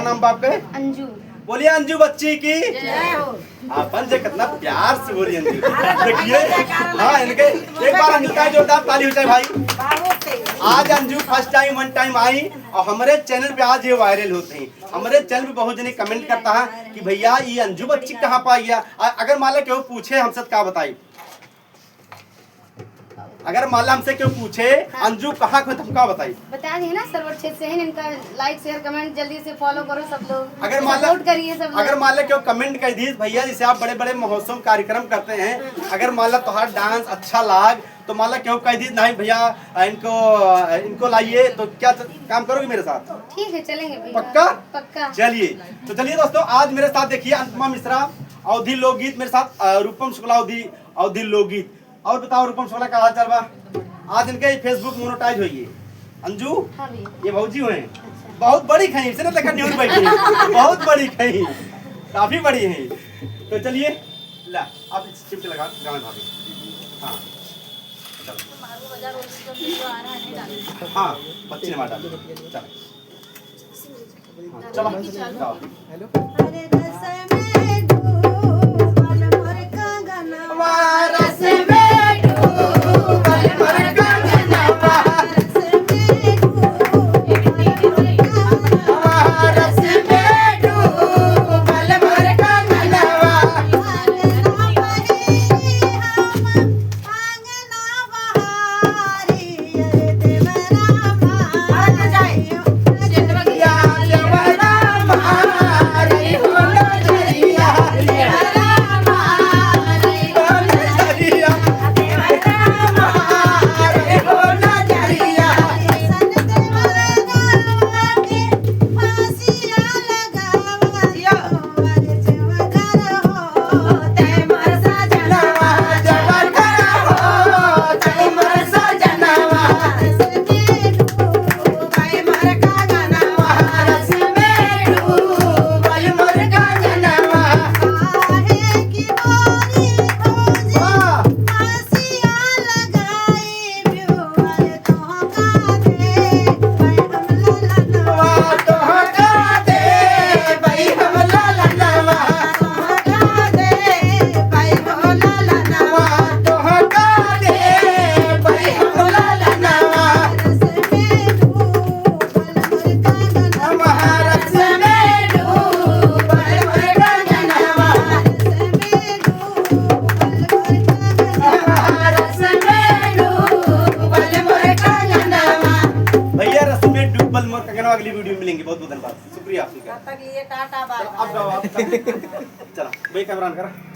नाम बाप के? अंजू। बोलिए अंजू बच्ची की अपन से कितना प्यार से बोलिए अंजू। देखिए हाँ इनके एक बार अंजू का जोरदार ताली हो जाए भाई। आज Anju first time one time I और हमारे चैनल पे आज ये वायरल होते हैं। हमारे चैनल पे बहुत जने कमेंट करता है कि भैया ये अंजू बच्ची कहाँ पाई है। अगर मान लो क्यों पूछे हमसे क्या बताई, अगर मान लो हमसे क्यों पूछे अंजू कहाँ को तुम क्या बताई, बता दिए ना सर्वर क्षेत्र से है इनका। लाइक शेयर कमेंट जल्दी से फॉलो करो सब लोग। अगर मान लो सपोर्ट करिए सब लोग। अगर मान लो क्यों कमेंट कर दी भैया जैसे आप बड़े बड़े महोत्सव कार्यक्रम करते हैं, अगर मान लो तुम्हारा डांस अच्छा लाग तो मान लो क्यों कह दी नहीं भैया इनको लाइए, तो क्या काम करोगे मेरे साथ? ठीक है चलेंगे भैया। पक्का? पक्का। चलिए तो चलिए दोस्तों आज मेरे साथ देखिए अनुपमा मिश्रा अवधि लोकगीत मेरे साथ, रूपम शुक्ला अवधि लोकगीत। और बताओ रूपम शुक्ला का हाल चाल बा? आज इनके फेसबुक मोनेटाइज हुई है। अंजू हाँ ये भौजी हुए बहुत बड़ी खई से ना देखा न्यूज बैठी बहुत बड़ी खई, काफी बड़ी है। तो चलिए ला आप शिफ्ट लगा गाँव भाभी। हाँ हाँ बच्ची ने मारा चलो चलो अगली वीडियो में मिलेंगे। बहुत बहुत धन्यवाद, शुक्रिया आपका। तब तक ये टाटा बाय। अब चलो भाई कैमरा ऑन करा।